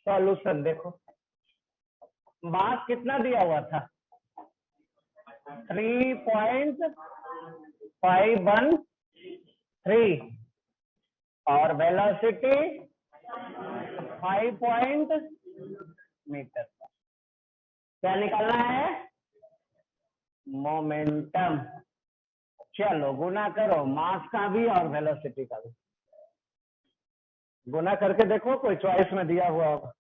Solution देखो, मास कितना दिया हुआ था, 3.513 और वेलोसिटी 5 मीटर। क्या निकालना है, मोमेंटम। चलो गुना करो मास का भी और वेलोसिटी का भी, गुना करके देखो, कोई चॉइस में दिया हुआ होगा।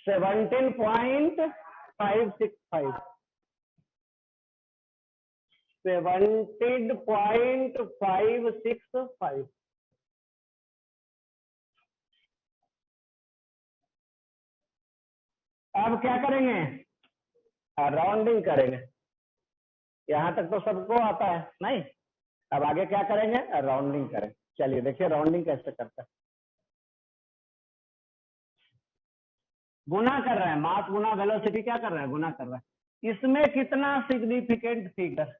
17.565 17.565। अब क्या करेंगे, राउंडिंग करेंगे। यहां तक तो सबको आता है नहीं, अब आगे क्या करेंगे, राउंडिंग करें। चलिए देखिए राउंडिंग कैसे करते हैं। गुना कर रहे हैं, मास गुना वेलोसिटी क्या कर रहे हैं, गुना कर रहे हैं। इसमें कितना सिग्निफिकेंट फिगर,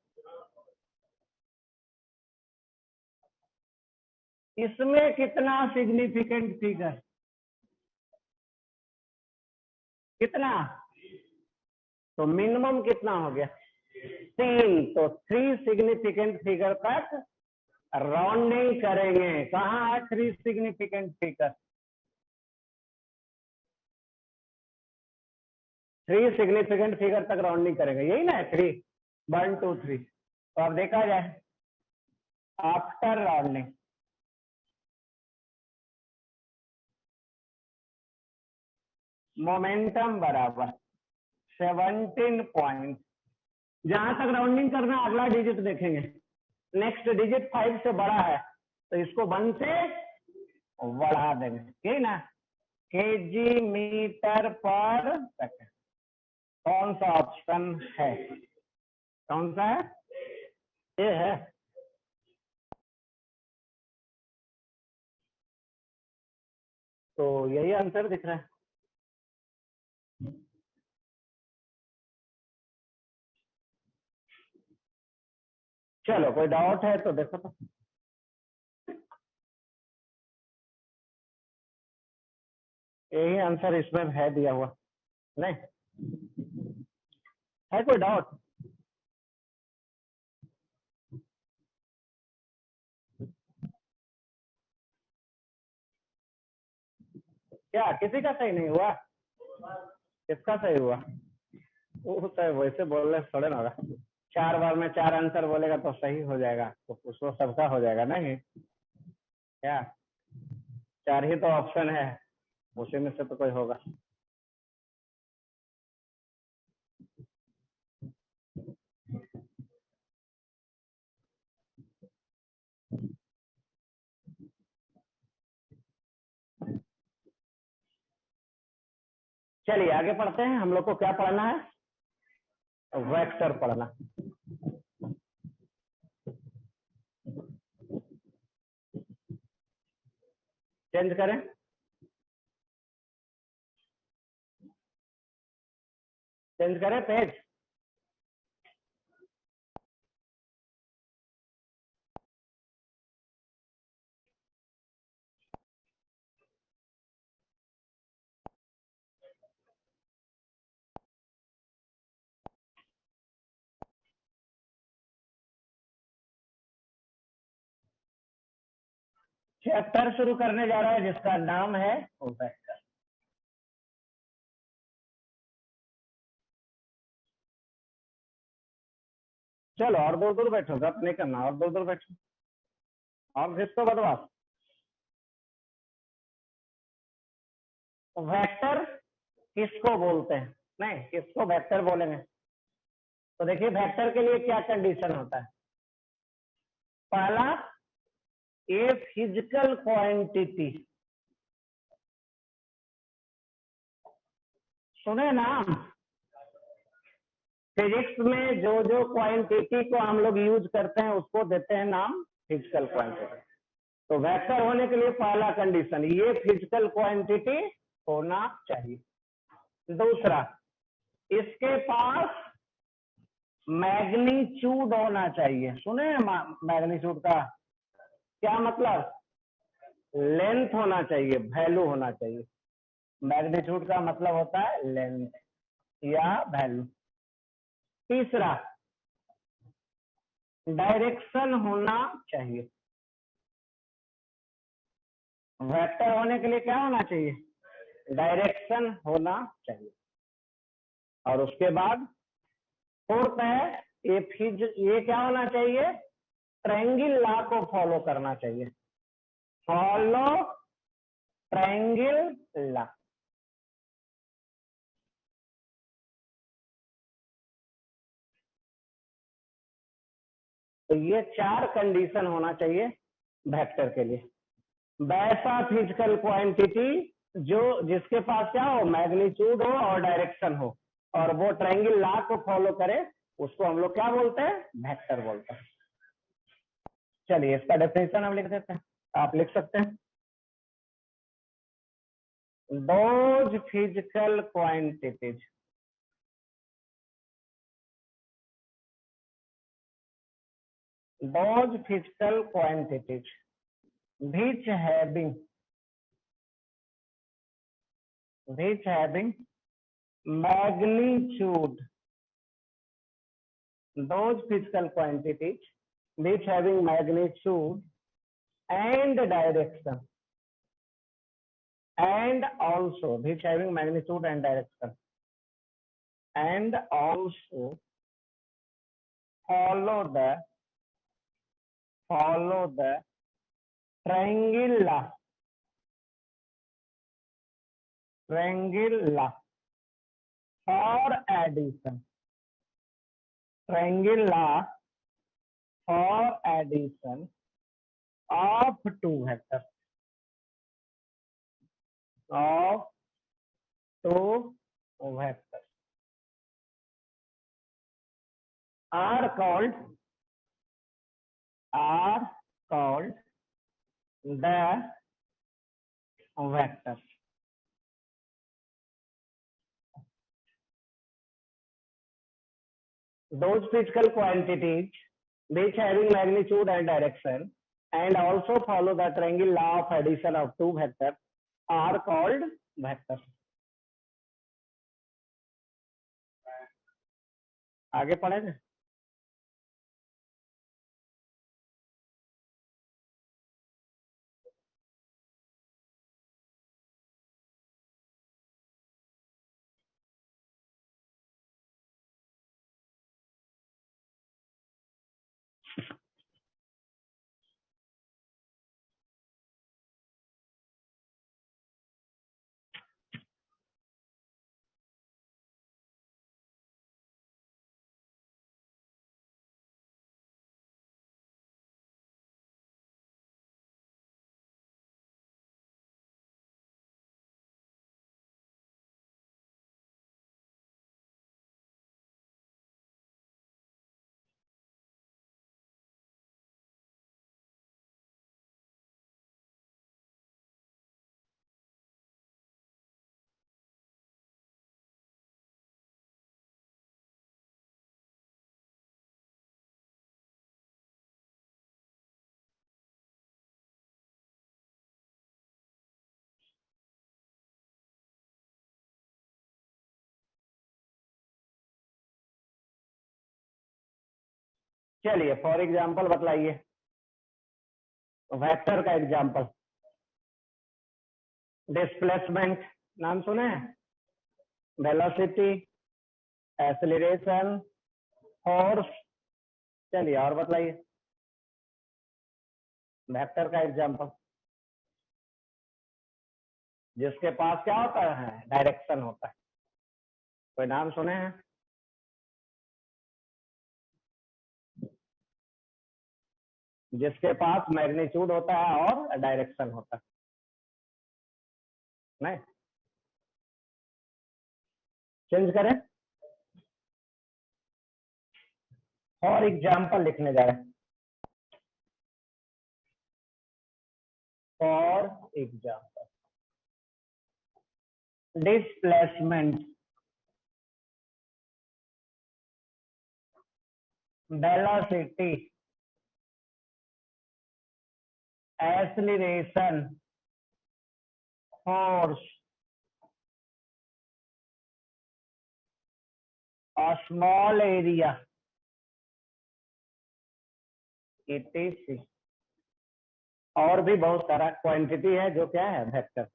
इसमें कितना सिग्निफिकेंट फिगर, कितना, तो मिनिमम कितना हो गया 3, तो 3 सिग्निफिकेंट फिगर तक राउंडिंग करेंगे। कहाँ है 3 सिग्निफिकेंट फिगर, 3 सिग्निफिकेंट फिगर तक राउंडिंग करेंगे, यही ना है 3, 1 2 3। तो अब देखा जाए आफ्टर राउंडिंग, मोमेंटम बराबर 17 पॉइंट, जहां तक राउंडिंग करना अगला डिजिट देखेंगे, नेक्स्ट डिजिट 5 से बड़ा है तो इसको 1 से बढ़ा देंगे, यही ना, केजी मीटर पर सेकंड। कौन सा ऑप्शन है, कौन सा है, ये है। तो यही आंसर दिख रहा है। चलो कोई डाउट है तो देखो तो, यही आंसर इसमें है दिया हुआ, नहीं है कोई डाउट, क्या किसी का सही नहीं हुआ, किसका सही हुआ, वो तो वैसे बोलने थोड़े ना होगा, 4 बार में 4 आंसर बोलेगा तो सही हो जाएगा, तो उसको सबका हो जाएगा नहीं, क्या 4 ही तो ऑप्शन है, उसी में से तो कोई होगा। चलिए आगे पढ़ते हैं, हम लोग को क्या पढ़ना है, वेक्टर पढ़ना। चेंज करें, चेंज करें पेज, चैप्टर शुरू करने जा रहा है जिसका नाम है वेक्टर। चलो और दूर दूर बैठो, गप नहीं करना, और दूर दूर बैठो, और किसको बदमाश। वेक्टर किसको बोलते हैं, नहीं किसको वेक्टर बोलेंगे, तो देखिए वेक्टर के लिए क्या कंडीशन होता है, पहला ए फिजिकल क्वांटिटी, सुने नाम, फिजिक्स में जो जो क्वांटिटी को हम लोग यूज करते हैं उसको देते हैं नाम फिजिकल क्वांटिटी। तो वेक्टर होने के लिए पहला कंडीशन ये फिजिकल क्वांटिटी होना चाहिए। दूसरा, इसके पास मैग्नीट्यूड होना चाहिए। सुने मैग्नीट्यूड का क्या मतलब, लेंथ होना चाहिए, वैल्यू होना चाहिए। मैग्नीट्यूड का मतलब होता है लेंथ या वैल्यू। तीसरा, डायरेक्शन होना चाहिए। वेक्टर होने के लिए क्या होना चाहिए? डायरेक्शन होना चाहिए। और उसके बाद फोर्थ है, ये क्या होना चाहिए? ट्रायंगल लॉ को फॉलो करना चाहिए। Follow triangle law. तो ये 4 कंडीशन होना चाहिए वेक्टर के लिए। वैसा फिजिकल क्वांटिटी जो जिसके पास क्या हो, मैग्नीट्यूड हो और डायरेक्शन हो, और वो ट्रायंगल लॉ को फॉलो करे, उसको हम लोग क्या बोलते हैं? वेक्टर बोलते हैं। चलिए इसका डेफिनेशन हम लिख देते हैं, आप लिख सकते हैं। those physical quantities which having magnitude, those physical quantities which having magnitude and direction, and also which having magnitude and direction, and also follow the triangle law for addition, triangle law for addition of two vectors, of two vectors are called the vectors. Those physical quantities which having magnitude and direction and also follow the triangle law of addition of two vectors are called vectors. आगे पढ़ेंगे। चलिए for example बतलाइए, vector का example. Displacement नाम सुने हैं, velocity, acceleration, force. चलिए और बतलाइए vector का एग्जाम्पल जिसके पास क्या होता है? डायरेक्शन होता है। कोई नाम सुने हैं? जिसके पास मैग्नीट्यूड होता है और डायरेक्शन होता है। नहीं, चेंज करें, फॉर एग्जाम्पल लिखने जा रहे हैं। For example, displacement, velocity, acceleration, force a small area etc। और भी बहुत सारा क्वांटिटी है जो क्या है वेक्टर।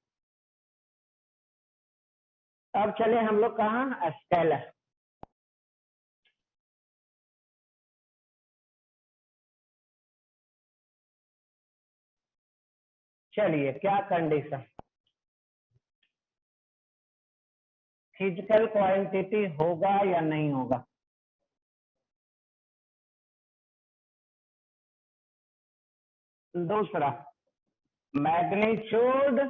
अब चले हम लोग कहाँ स्केलर। चलिए क्या कंडीशन, फिजिकल क्वांटिटी होगा या नहीं होगा। दूसरा मैग्नीट्यूड,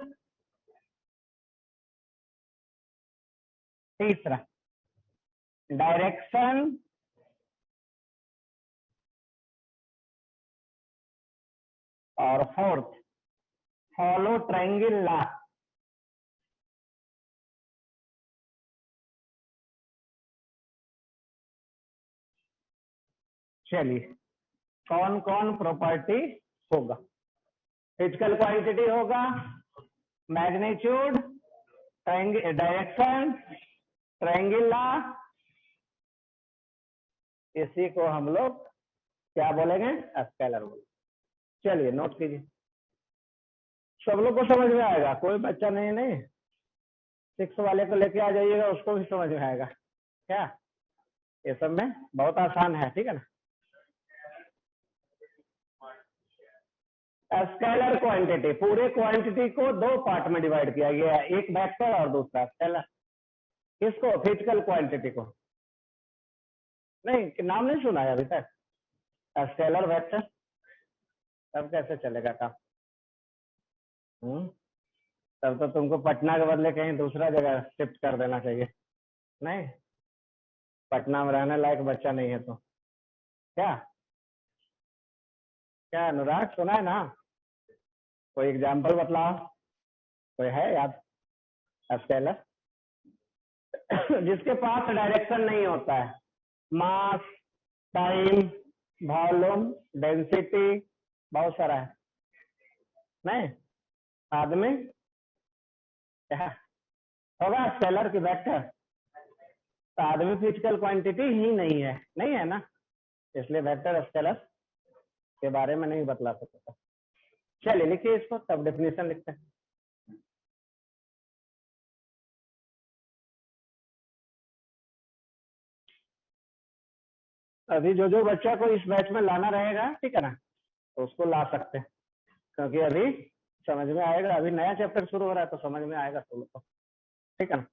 तीसरा डायरेक्शन, और फोर्थ फॉलो ट्रायंगल लॉ। चलिए कौन कौन प्रॉपर्टी होगा। फिजिकल क्वांटिटी होगा, मैग्नीट्यूड, डायरेक्शन, ट्रायंगल लॉ। इसी को हम लोग क्या बोलेंगे स्केलर बोलेंगे। चलिए नोट कीजिए, सब लोग को समझ में आएगा, कोई बच्चा नहीं नहीं 6 वाले को लेके आ जाइएगा, उसको भी समझ में आएगा। क्या ये सब में बहुत आसान है, ठीक है ना। स्केलर क्वांटिटी, पूरे क्वांटिटी को दो पार्ट में डिवाइड किया गया है, एक वेक्टर और दूसरा स्केलर। किसको, फिजिकल क्वांटिटी को। नहीं नाम नहीं सुना है अभी तक, स्केलर वेक्टर। तब कैसे चलेगा काम। तब तो तुमको पटना के बदले कहीं दूसरा जगह शिफ्ट कर देना चाहिए। नहीं, पटना में रहने लायक बच्चा नहीं है तो क्या। क्या अनुराग सुना है ना, कोई एग्जाम्पल बतलाओ, कोई है याद स्केलर जिसके पास डायरेक्शन नहीं होता है। मास, टाइम, वॉल्यूम, डेंसिटी, बहुत सारा है। नहीं आदमी क्या होगा स्केलर की वेक्टर। तो आदमी फिजिकल क्वांटिटी ही नहीं है, नहीं है ना, इसलिए वेक्टर स्केलर के बारे में नहीं बतला सकता। चलिए लिखिए इसको, तब डेफिनेशन लिखते हैं। अभी जो जो बच्चा को इस बैच में लाना रहेगा, ठीक है ना, तो उसको ला सकते हैं, क्योंकि अभी समझ में आएगा, अभी नया चैप्टर शुरू हो रहा है तो समझ में आएगा तुम लोग को, ठीक है ना।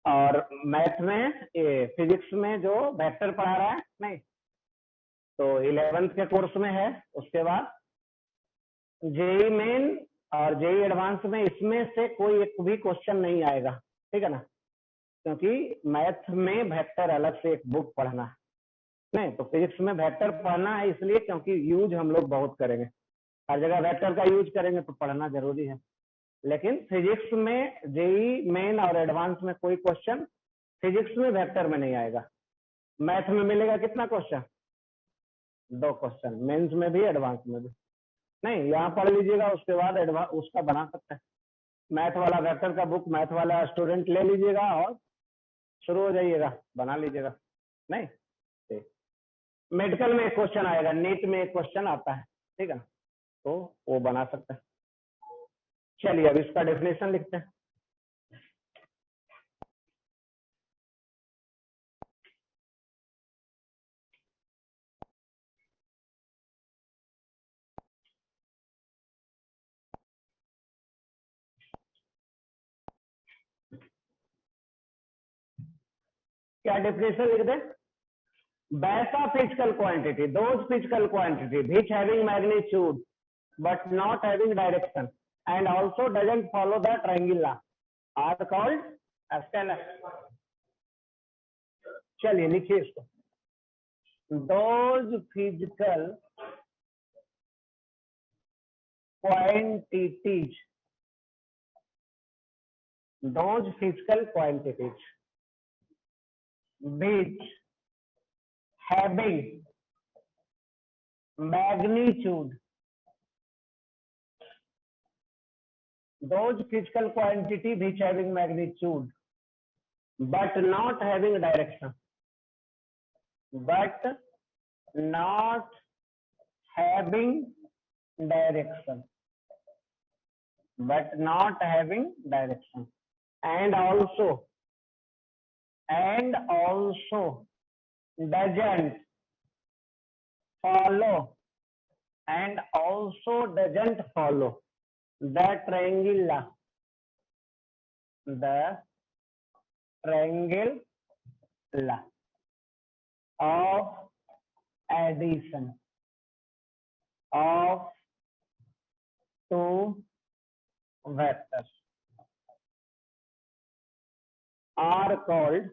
और मैथ में ये फिजिक्स में जो वेक्टर पढ़ा रहा है नहीं, तो 11th के कोर्स में है। उसके बाद जेई मेन और जेई एडवांस में इसमें से कोई एक भी क्वेश्चन नहीं आएगा, ठीक है ना, क्योंकि मैथ में वेक्टर अलग से एक बुक पढ़ना है। नहीं तो फिजिक्स में वेक्टर पढ़ना है इसलिए क्योंकि यूज हम लोग बहुत करेंगे, हर जगह वेक्टर का यूज करेंगे तो पढ़ना जरूरी है। लेकिन फिजिक्स में जेई मेन और एडवांस में कोई क्वेश्चन फिजिक्स में वेक्टर में नहीं आएगा। मैथ में मिलेगा कितना क्वेश्चन, 2 क्वेश्चन, मेंस में भी एडवांस में भी। नहीं यहाँ पढ़ लीजिएगा, उसके बाद एडवांस उसका बना सकते हैं। मैथ वाला वेक्टर का बुक मैथ वाला स्टूडेंट ले लीजिएगा और शुरू हो जाइएगा, बना लीजिएगा। नहीं मेडिकल में एक क्वेश्चन आएगा, नीट में एक क्वेश्चन आता है, ठीक है, तो वो बना सकते हैं। चलिए अब इसका डेफिनेशन लिखते हैं। क्या डेफिनेशन लिख दे, वैसा physical quantity, those physical quantity which having magnitude but not having direction and also doesn't follow the triangle law are called scalar। चलिए लिखिए इसको, those physical quantities, those physical quantities which having magnitude, those physical quantity which having magnitude but not having direction, but not having direction, but not having direction, and also doesn't follow, and also doesn't follow the triangle law, the triangle law of addition of two vectors are called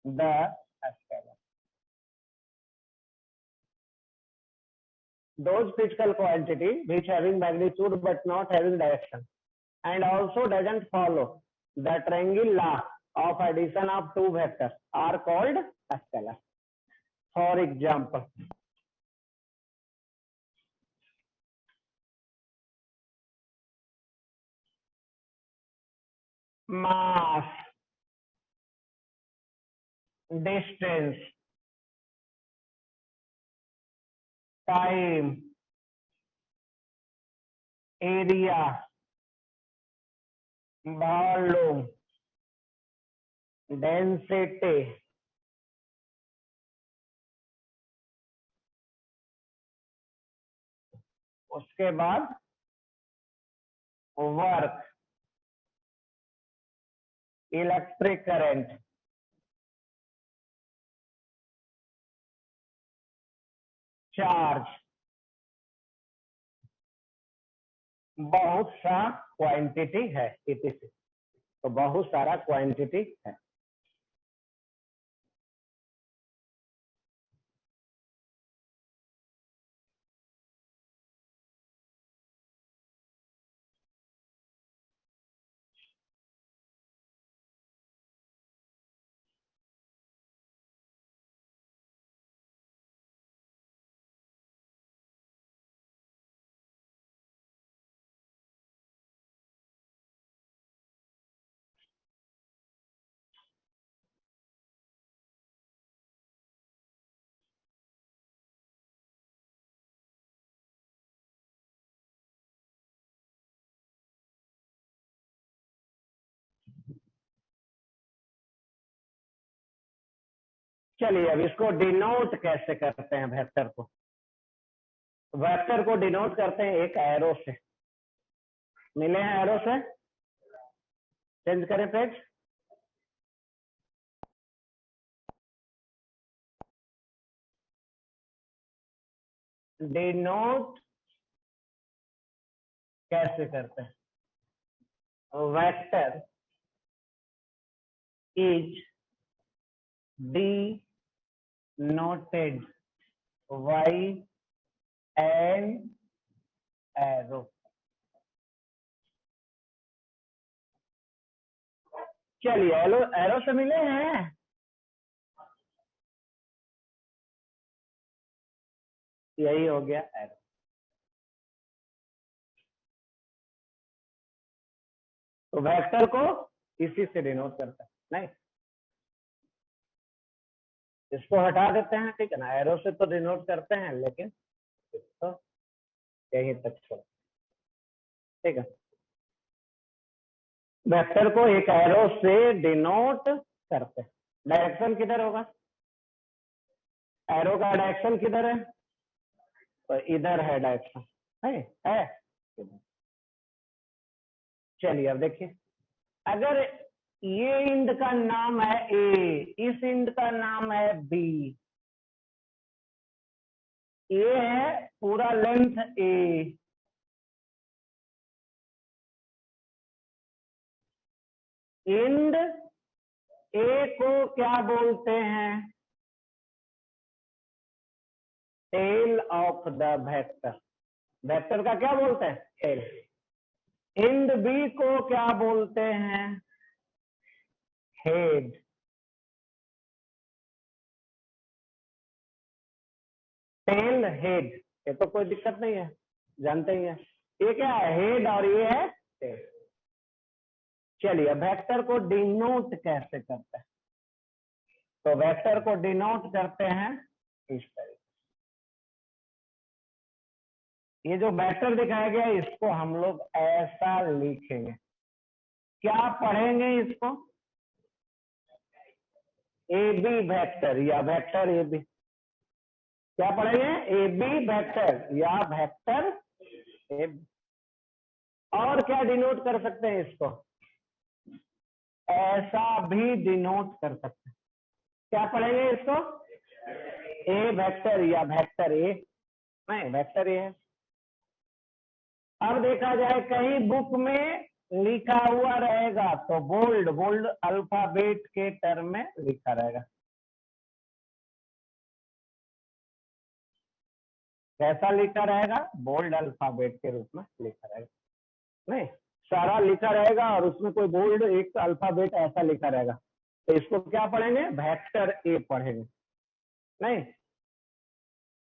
the scalar. Those physical quantity which having magnitude but not having direction, and also doesn't follow the triangle law of addition of two vectors are called scalar. For example, mass, distance, time, area, volume, density, उसके बाद work, electric current, charge, बहुत सा quantity है etc. तो बहुत सारा quantity है. चलिए अब इसको डिनोट कैसे करते हैं. वेक्टर को डिनोट करते हैं एक एरो से. मिले हैं एरो से, चेंज करें पेज. डिनोट कैसे करते हैं. Vector is denoted by an arrow. चलिए एरो से मिले हैं. यही हो गया एरो. तो वेक्टर को इसी से डिनोट करता है. नहीं, इसको हटा देते हैं, ठीक है ना. एरो से तो डिनोट करते हैं लेकिन इसको यहीं तक छोड़, ठीक है. वेक्टर को एक एरो से डिनोट करते हैं. डायरेक्शन किधर होगा, एरो का डायरेक्शन किधर है, तो इधर है डायरेक्शन, है. चलिए अब देखिए, अगर ये इंड का नाम है ए, इस इंड का नाम है बी, ये है पूरा लेंथ ए, इंड ए को क्या बोलते हैं, tail of the vector. Vector का क्या बोलते हैं, टेल. इंड बी को क्या बोलते हैं? हेड। टेल हेड, ये तो कोई दिक्कत नहीं है, जानते ही है। ये क्या है? हेड, और ये है टेल। चलिए वेक्टर को डिनोट कैसे करते हैं? तो वेक्टर को डिनोट करते हैं इस तरीके। ये जो वेक्टर दिखाया गया है इसको हम लोग ऐसा लिखेंगे। क्या पढ़ेंगे इसको? ए बी वेक्टर या वेक्टर ए बी। क्या पढ़ेंगे? ए बी वेक्टर या वेक्टर ए बी। और क्या डिनोट कर सकते हैं इसको? ऐसा भी डिनोट कर सकते हैं। क्या पढ़ेंगे इसको? ए वेक्टर या वेक्टर ए। नहीं, वेक्टर ए है। अब देखा जाए कहीं बुक में लिखा हुआ रहेगा तो बोल्ड बोल्ड अल्फाबेट के टर्म में लिखा रहेगा। कैसा लिखा रहेगा? बोल्ड अल्फाबेट के रूप में लिखा रहेगा। नहीं, सारा लिखा रहेगा और उसमें कोई बोल्ड एक अल्फाबेट ऐसा लिखा रहेगा, तो इसको क्या पढ़ेंगे? वेक्टर ए पढ़ेंगे। नहीं,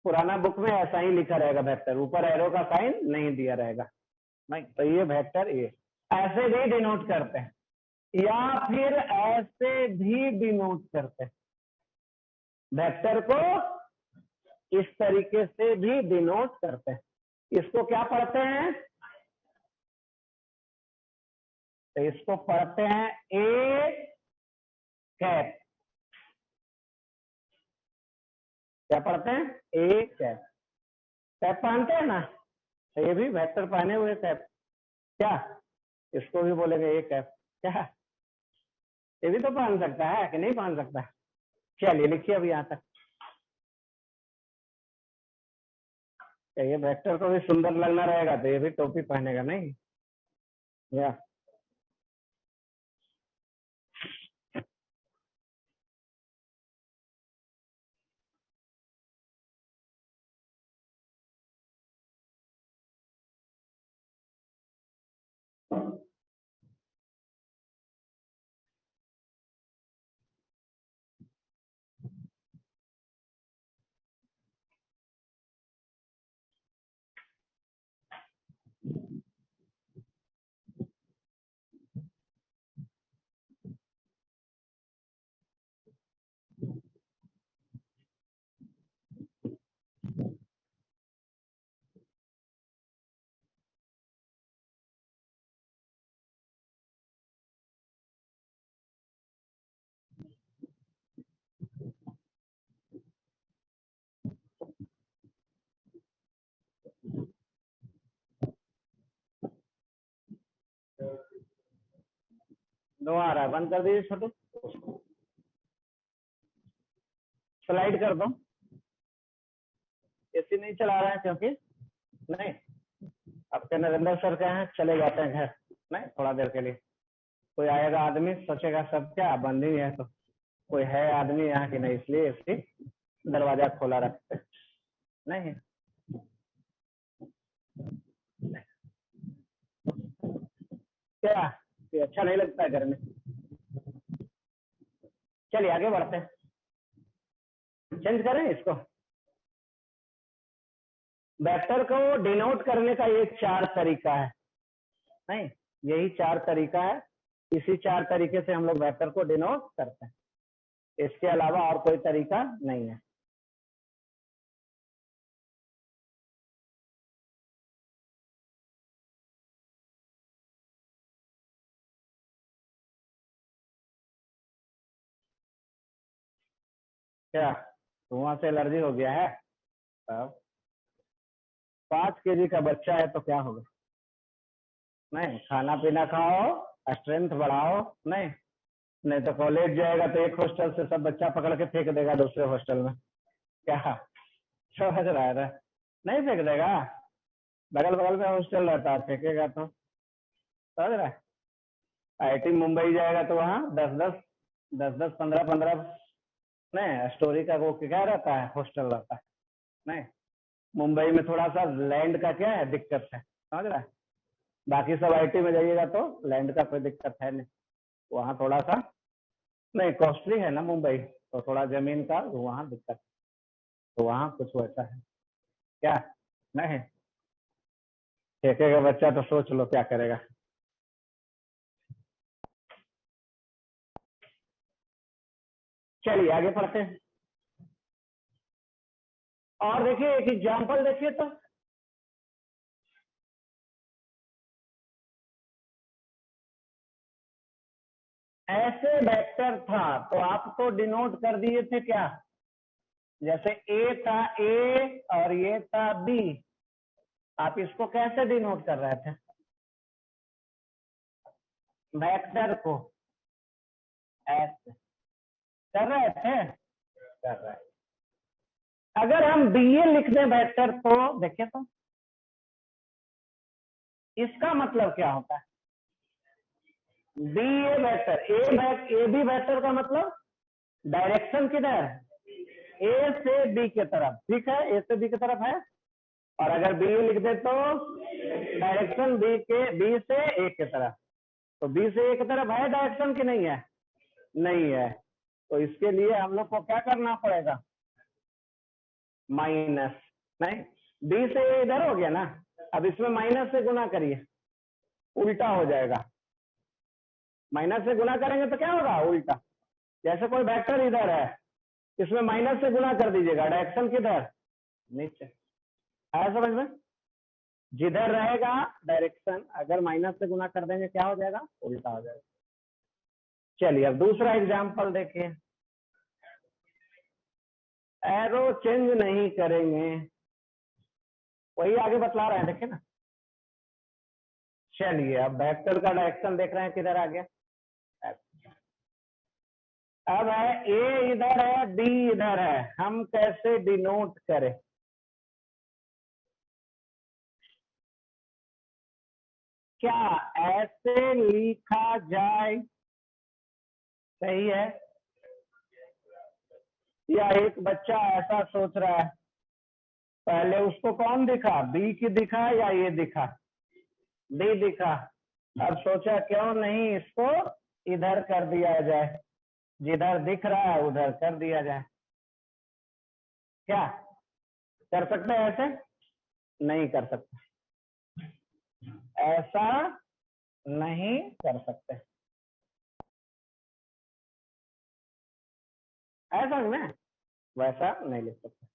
पुराना बुक में ऐसा ही लिखा रहेगा वेक्टर, ऊपर एरो का साइन नहीं दिया रहेगा। नहीं, तो ये वेक्टर ए। ऐसे भी डिनोट करते हैं या फिर ऐसे भी डिनोट करते हैं। वेक्टर को इस तरीके से भी डिनोट करते हैं। इसको क्या पढ़ते हैं? तो इसको पढ़ते हैं ए कैप। क्या पढ़ते हैं? A cap. कैप पहनते हैं ना, तो ये भी वेक्टर पहने हुए कैप। क्या इसको भी बोलेंगे ए कैप? क्या ये भी तो पहन सकता है कि नहीं पहन सकता? चलिए लिखिए अभी यहाँ तक। ये वेक्टर को भी सुंदर लगना रहेगा तो ये भी टोपी पहनेगा, नहीं? या नो आ रहा है, बंद कर दीजिए छोटू, स्लाइड कर दो। एसी नहीं चला रहे हैं क्योंकि नहीं, आपके नरेंद्र सर के हैं, चले जाते हैं घर, नहीं थोड़ा देर के लिए। कोई आएगा आदमी सोचेगा सब क्या बंद ही है, तो कोई है आदमी यहाँ की नहीं, इसलिए इसकी दरवाजा खोला रखते नहीं। क्या ये अच्छा नहीं लगता है घर में? चलिए आगे बढ़ते हैं, चेंज करें इसको। वेक्टर को डिनोट करने का ये 4 तरीका है, नहीं यही 4 तरीका है। इसी 4 तरीके से हम लोग वेक्टर को डिनोट करते हैं, इसके अलावा और कोई तरीका नहीं है। क्या धुआं से एलर्जी हो गया है? अब 5 केजी का बच्चा है तो क्या होगा? नहीं, खाना पीना खाओ, स्ट्रेंथ बढ़ाओ। नहीं नहीं तो कॉलेज जाएगा तो एक हॉस्टल से सब बच्चा पकड़ के फेंक देगा दूसरे हॉस्टल में। क्या समझ रहा है ना? नहीं फेंक देगा, बगल बगल में हॉस्टल रहता है, फेंकेगा तो। समझ रहा है? आईआईटी मुंबई जाएगा तो वहाँ 10-10 15-15 नहीं स्टोरी का वो क्या रहता है, हॉस्टल रहता है। नहीं, मुंबई में थोड़ा सा लैंड का क्या है, दिक्कत है। समझ रहा है? बाकी सब आईटी में जाइएगा तो लैंड का कोई दिक्कत है नहीं, वहाँ थोड़ा सा नहीं कॉस्टली है ना मुंबई, तो थोड़ा जमीन का वहाँ दिक्कत, तो वहाँ कुछ वैसा है क्या नहीं। ठेके का बच्चा तो सोच लो क्या करेगा। चलिए आगे पढ़ते हैं और देखिए एक एग्जाम्पल देखिए तो ऐसे वेक्टर था तो आपको डिनोट कर दिए थे क्या, जैसे ए था ए और ये था बी, आप इसको कैसे डिनोट कर रहे थे वेक्टर को, ऐसे कर रहे थे, कर रहे। अगर हम बी ए लिख दें वेक्टर तो देखिए तो इसका मतलब क्या होता है, B A vector A B vector का मतलब डायरेक्शन किधर, ए से बी की तरफ, ठीक है ए से बी की तरफ है, और अगर बी लिख दे तो डायरेक्शन बी से ए की तरफ, तो बी से ए की तरफ है डायरेक्शन की नहीं है, नहीं है, तो इसके लिए हम लोग को क्या करना पड़ेगा माइनस, नहीं बी से ए इधर हो गया ना, अब इसमें माइनस से गुना करिए उल्टा हो जाएगा, माइनस से गुना करेंगे तो क्या होगा उल्टा, जैसे कोई वेक्टर इधर है इसमें माइनस से गुना कर दीजिएगा, डायरेक्शन किधर नीचे, आया समझ में, जिधर रहेगा डायरेक्शन अगर माइनस से गुना कर देंगे क्या हो जाएगा उल्टा हो जाएगा। चलिए अब दूसरा एग्जाम्पल देखिए, एरो चेंज नहीं करेंगे, वही आगे बतला रहे हैं देखिए ना। चलिए अब वेक्टर का डायरेक्शन देख रहे हैं किधर आ गया, अब है ए इधर है बी इधर है, हम कैसे डिनोट करें, क्या ऐसे लिखा जाए, सही है, या एक बच्चा ऐसा सोच रहा है, पहले उसको कौन दिखा बी की दिखा या ये दिखा, बी दिखा, अब सोचा क्यों नहीं इसको इधर कर दिया जाए, जिधर दिख रहा है उधर कर दिया जाए, क्या कर सकते हैं ऐसे, नहीं कर सकते, ऐसा नहीं कर सकते, ऐसा में वैसा नहीं लिख सकते,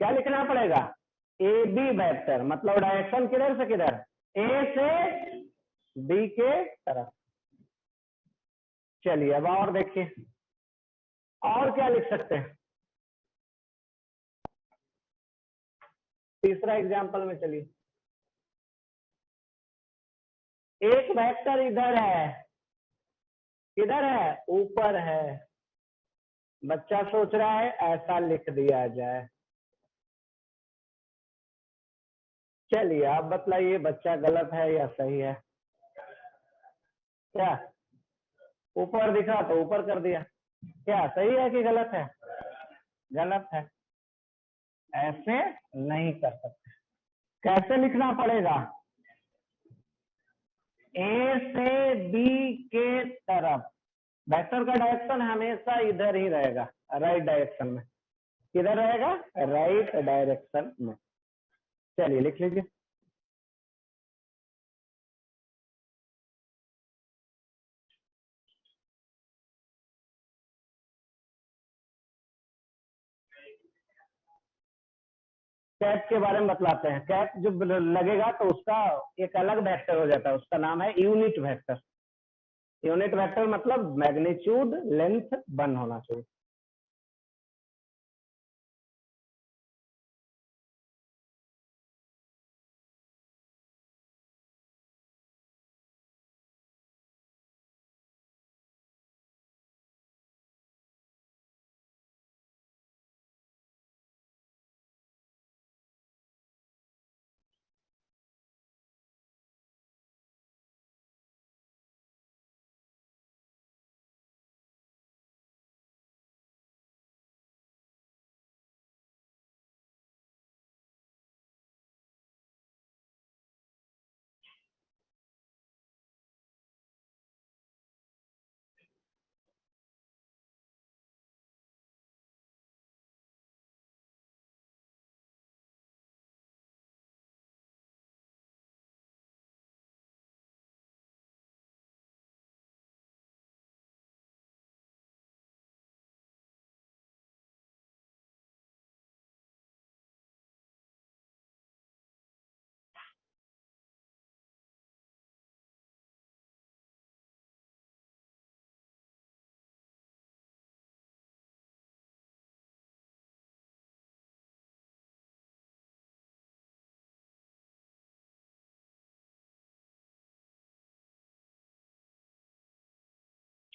क्या लिखना पड़ेगा ए बी वेक्टर, मतलब डायरेक्शन किधर से किधर, ए से बी के तरफ। चलिए अब और देखिए और क्या लिख सकते हैं, तीसरा एग्जांपल में चलिए, एक वेक्टर इधर है, किधर है ऊपर है, बच्चा सोच रहा है ऐसा लिख दिया जाए, चलिए आप बतलाइए बच्चा गलत है या सही है, क्या ऊपर दिखा तो ऊपर कर दिया, क्या सही है कि गलत है, गलत है, ऐसे नहीं कर सकते, कैसे लिखना पड़ेगा, ए से बी के तरफ, वेक्टर का डायरेक्शन हमेशा इधर ही रहेगा, राइट डायरेक्शन में, किधर रहेगा राइट डायरेक्शन में, चलिए लिख लीजिए, कैप के बारे में बतलाते हैं, कैप जब लगेगा तो उसका एक अलग वेक्टर हो जाता है, उसका नाम है यूनिट वेक्टर, यूनिट वेक्टर मतलब मैग्नीट्यूड लेंथ 1 होना चाहिए।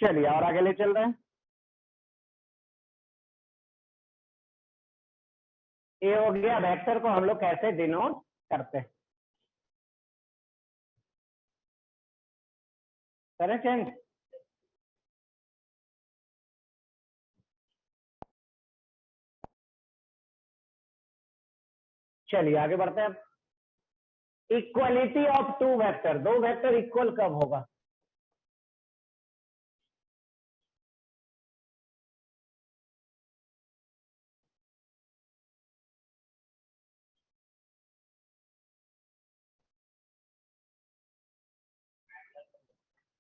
चलिए और आगे ले चल रहे हैं। ये हो गया वेक्टर को हम लोग कैसे डिनोट करते हैं। करें चेंज। चलिए आगे बढ़ते हैं। इक्वलिटी ऑफ टू वेक्टर, दो वेक्टर इक्वल कब होगा?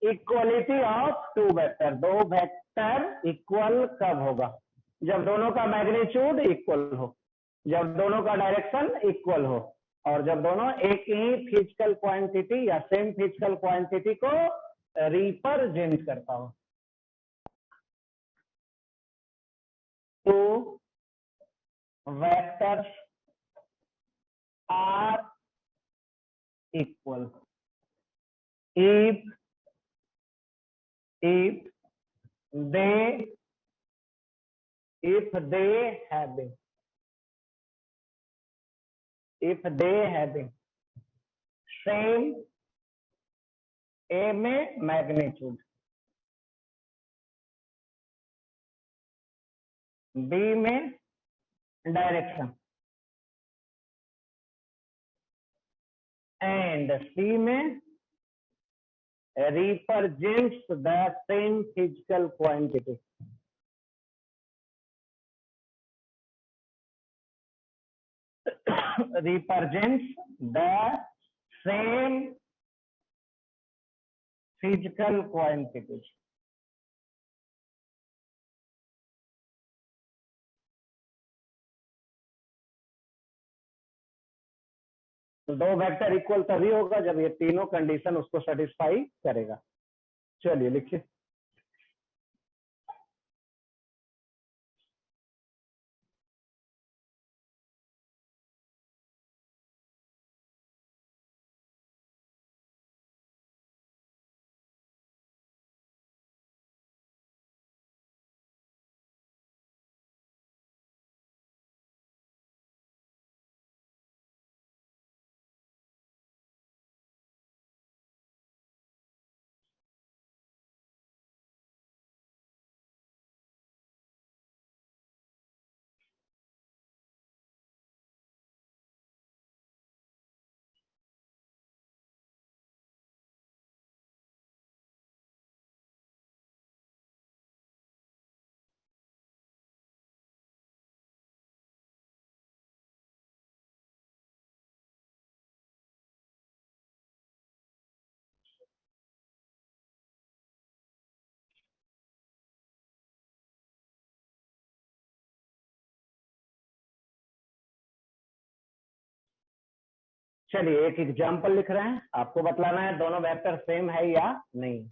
इक्वलिटी ऑफ टू वेक्टर, दो वेक्टर इक्वल कब होगा? जब दोनों का मैग्नीट्यूड इक्वल हो, जब दोनों का डायरेक्शन इक्वल हो, और जब दोनों एक ही फिजिकल क्वांटिटी या सेम फिजिकल क्वांटिटी को रिप्रेजेंट करता हो। Two vectors are equal if they having same A में मैग्नीट्यूड, B में डायरेक्शन एंड C में represents the same physical quantity. Represents the same physical quantities. दो वेक्टर इक्वल तभी होगा जब ये तीनों कंडीशन उसको सेटिस्फाई करेगा। चलिए लिखिए। चलिए एक एग्जाम्पल लिख रहे हैं, आपको बतलाना है दोनों वेक्टर सेम है या नहीं।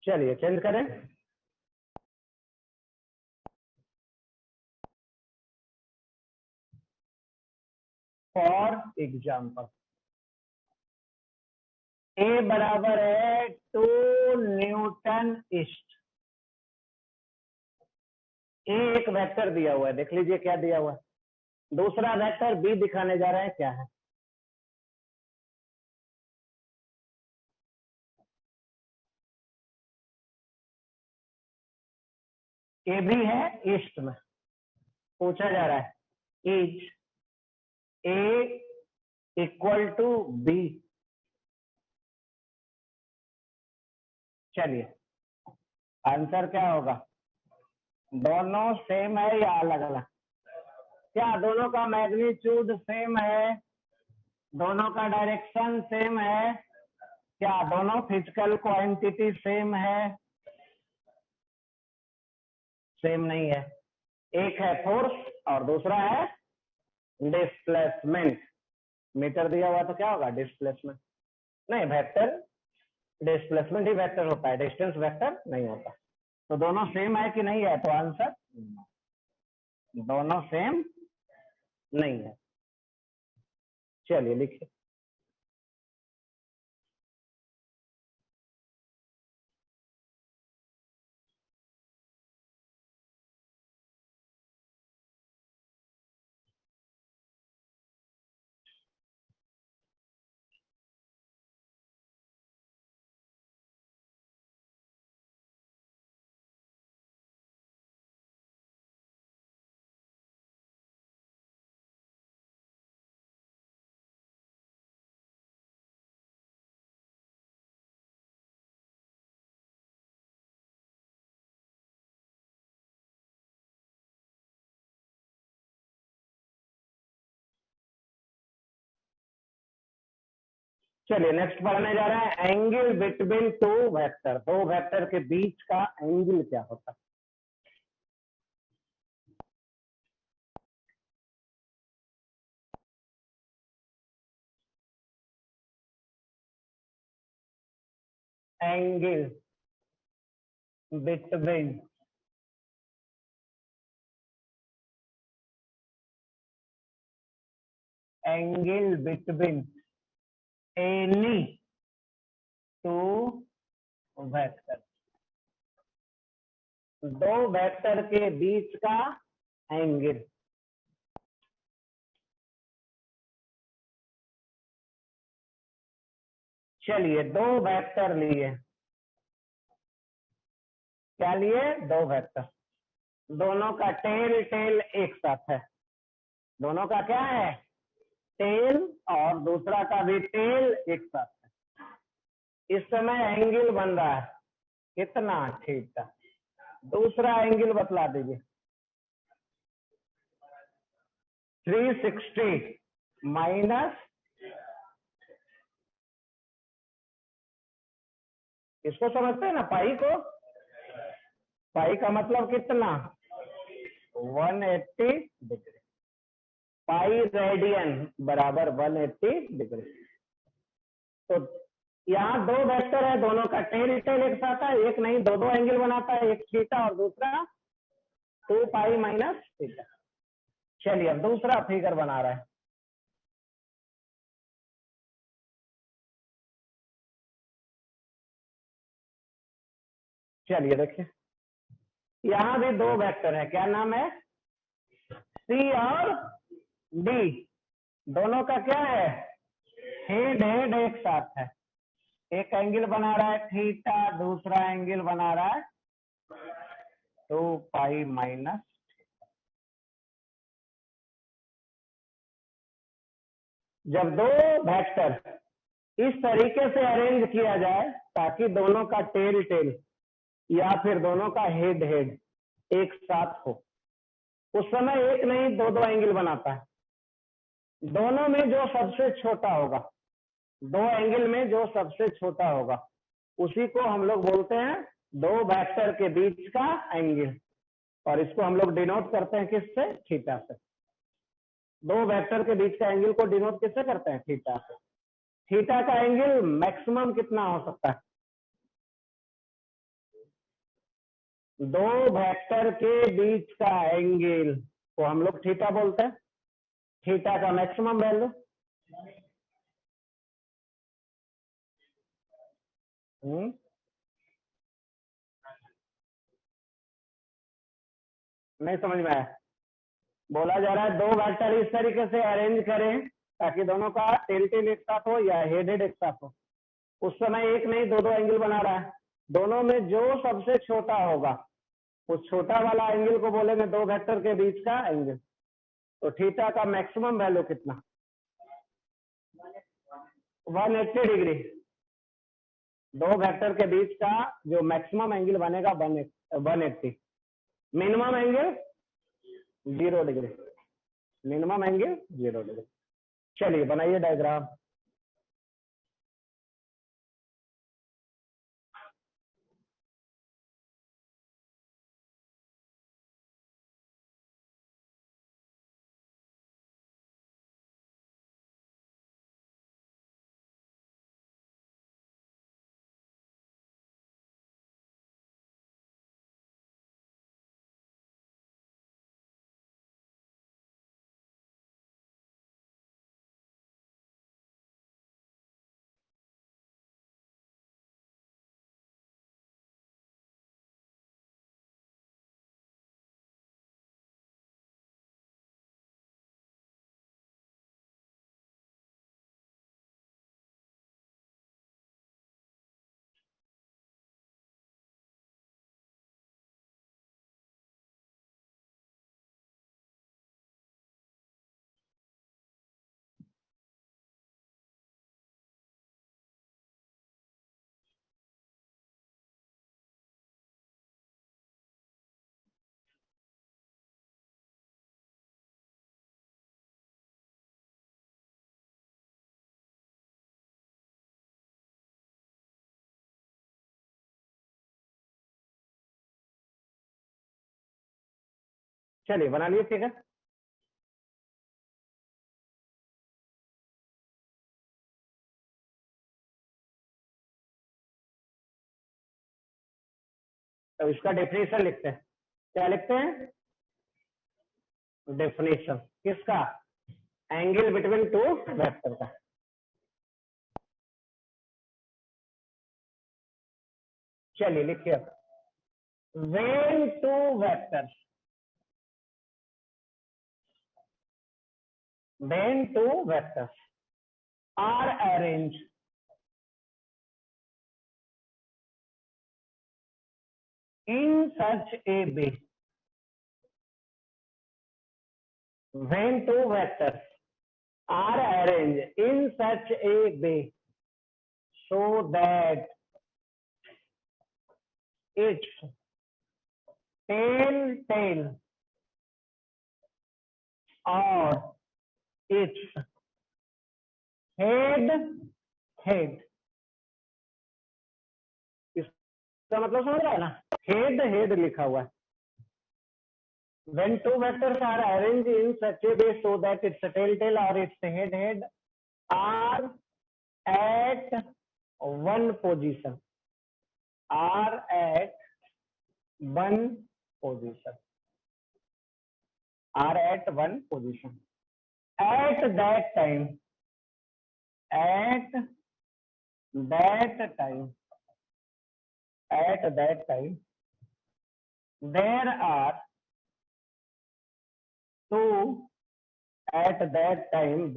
चलिए चेंज करें। फॉर एग्जाम्पल ए बराबर है 2 न्यूटन ईस्ट। ए एक वेक्टर दिया हुआ है, देख लीजिए क्या दिया हुआ है। दूसरा वेक्टर बी दिखाने जा रहे हैं, क्या है? ए भी है ईस्ट में। पूछा जा रहा है is A equal to B. चलिए आंसर क्या होगा? दोनों सेम है या अलग अलग? क्या दोनों का मैग्नीट्यूड सेम है? दोनों का डायरेक्शन सेम है? क्या दोनों फिजिकल क्वांटिटी सेम है? सेम नहीं है। एक है फोर्स और दूसरा है डिस्प्लेसमेंट। मीटर दिया हुआ तो क्या होगा? डिस्प्लेसमेंट नहीं, वेक्टर डिस्प्लेसमेंट ही वेक्टर होता है, डिस्टेंस वेक्टर नहीं होता। तो दोनों सेम है कि नहीं है? तो आंसर दोनों सेम नहीं है। चलिए लिखिए। चलिए नेक्स्ट पढ़ने जा रहे हैं, एंगल बिटवीन टू वेक्टर। दो वेक्टर के बीच का एंगल क्या होता है? Angle between angle between any two vector, दो वेक्टर के बीच का एंगल। चलिए दो वेक्टर लिए, क्या लिए? दो वेक्टर, दोनों का टेल टेल एक साथ है, दोनों का क्या है? टेल, और दूसरा का भी टेल एक साथ है। इस समय एंगल बन रहा है कितना? थीटा। दूसरा एंगल बतला दीजिए। 360 माइनस, इसको समझते हैं ना, पाई को? पाई का मतलब कितना? 180 डिग्री। पाई रेडियन बराबर 180 डिग्री। तो यहाँ दो वेक्टर है, दोनों का टेल टेल एक साथ है, एक नहीं दो दो एंगल बनाता है, एक थीटा और दूसरा 2 पाई माइनस थीटा। चलिए अब दूसरा फिगर बना रहा है। चलिए देखिए, यहाँ भी दो वेक्टर है, क्या नाम है? सी और डी। दोनों का क्या है? हेड हेड एक साथ है। एक एंगल बना रहा है थीटा, दूसरा एंगल बना रहा है 2 पाई माइनस। जब दो वेक्टर इस तरीके से अरेंज किया जाए ताकि दोनों का टेल टेल या फिर दोनों का हेड हेड एक साथ हो, उस समय एक नहीं दो दो एंगल बनाता है। दोनों में जो सबसे छोटा होगा, दो एंगल में जो सबसे छोटा होगा, उसी को हम लोग बोलते हैं दो वेक्टर के बीच का एंगल, और इसको हम लोग डिनोट करते हैं किससे? थीटा से। दो वेक्टर के बीच का एंगल को डिनोट किससे करते हैं? थीटा से। थीटा का एंगल मैक्सिमम कितना हो सकता है? दो वेक्टर के बीच का एंगल को हम लोग थीटा बोलते हैं। थीटा का मैक्सिमम वैल्यू नहीं समझ में आया। बोला जा रहा है दो वेक्टर इस तरीके से अरेंज करें ताकि दोनों का टेल टेल एक साथ हो या हेड हेड एक साथ हो। उस समय एक नहीं दो दो एंगल बना रहा है, दोनों में जो सबसे छोटा होगा उस छोटा वाला एंगल को बोलेंगे दो वेक्टर के बीच का एंगल। तो थीटा का मैक्सिमम वैल्यू कितना? 180 डिग्री। दो वेक्टर के बीच का जो मैक्सिमम एंगल बनेगा 180। Minimum angle 0 degree. Minimum angle 0 degree. चलिए बनाइए डायग्राम। चलिए बना लिए फिगर। तो इसका डेफिनेशन लिखते हैं। क्या लिखते हैं? डेफिनेशन किसका? एंगल बिटवीन टू वेक्टर का। चलिए लिखिए। when two vectors are arranged in such a way, when two vectors are arranged in such a way so that its tail or its head, इसका मतलब समझ रहा है ना? हेड लिखा हुआ है। when two vectors are arranged in such a way so that its tail or its head are at one position, at one position, at that time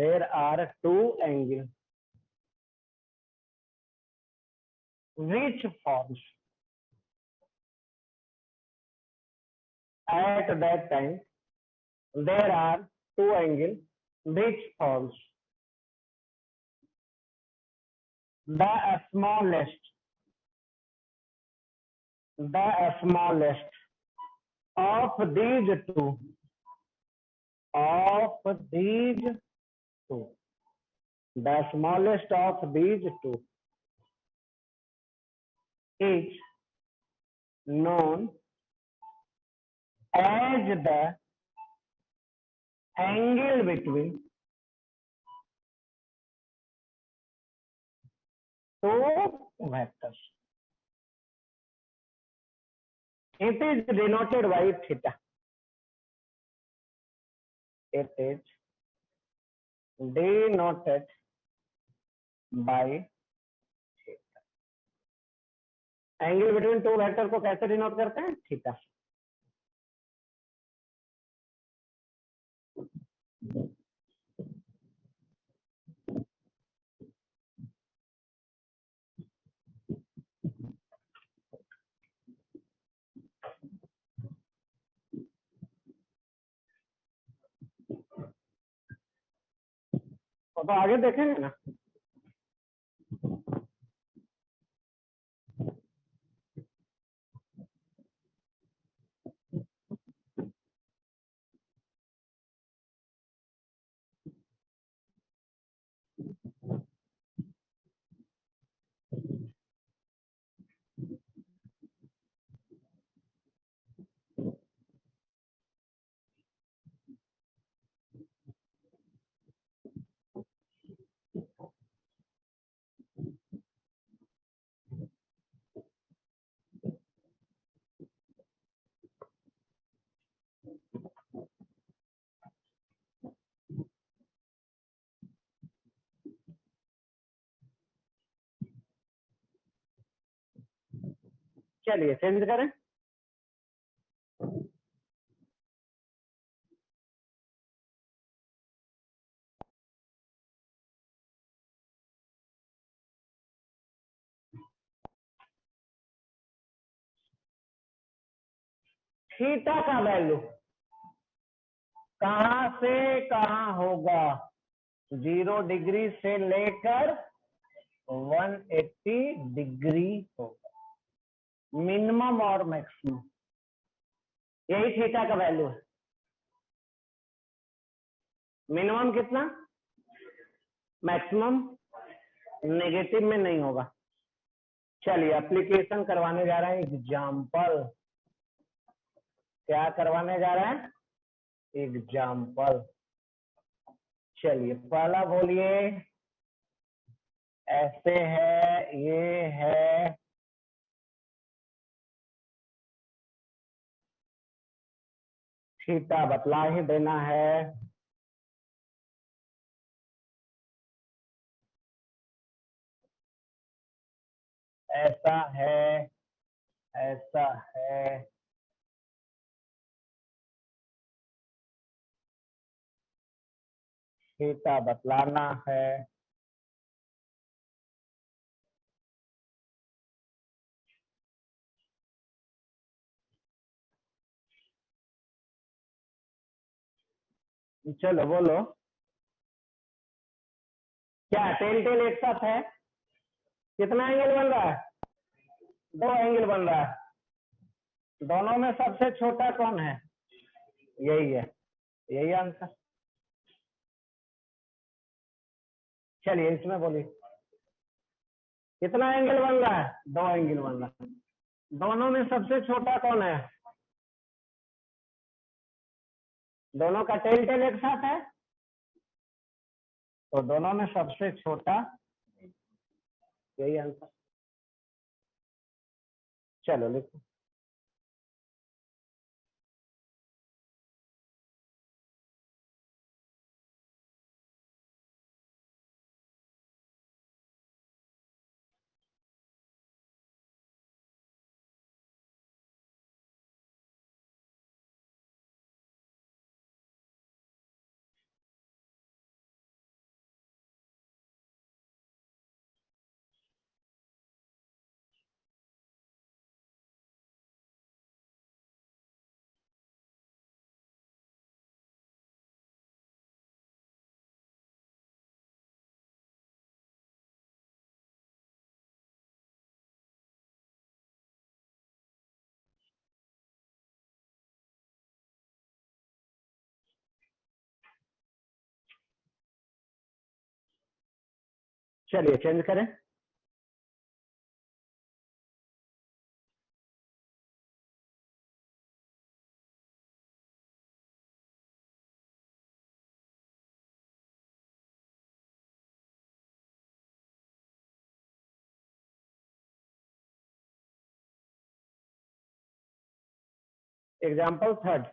there are two angles which forms at that time there are two angles which forms the smallest of these two the smallest of these two is known as the angle between two vectors. It is denoted by theta. It is denoted by theta. Angle between two vector को कैसे denote करते हैं? Theta. तो आगे देखेंगे ना। चलिए change करें। थीटा का वैल्यू कहां से कहां होगा? 0 डिग्री से लेकर 180 डिग्री होगा, मिनिमम और मैक्सिमम। यही थीटा का वैल्यू है। मिनिमम कितना? मैक्सिमम नेगेटिव में नहीं होगा। चलिए एप्लीकेशन करवाने जा रहे हैं, एग्जाम्पल। क्या करवाने जा रहे हैं? एग्जाम्पल। चलिए पहला बोलिए। ऐसे है, ये है, थीटा बतला ही देना है। ऐसा है, ऐसा है, थीटा बतलाना है। चलो बोलो। क्या टेल टेल एक साथ है? कितना एंगल बन रहा है? दो एंगल बन रहा है। दोनों में सबसे छोटा कौन है? यही है, यही आंसर। चलिए इसमें बोलिए, कितना एंगल बन रहा है? दो एंगल बन रहा है। दोनों में सबसे छोटा कौन है? दोनों का टेल टेल एक साथ है, तो दोनों में सबसे छोटा, यही आंसर। चलो लिखो। चलिए चेंज करें। Example third.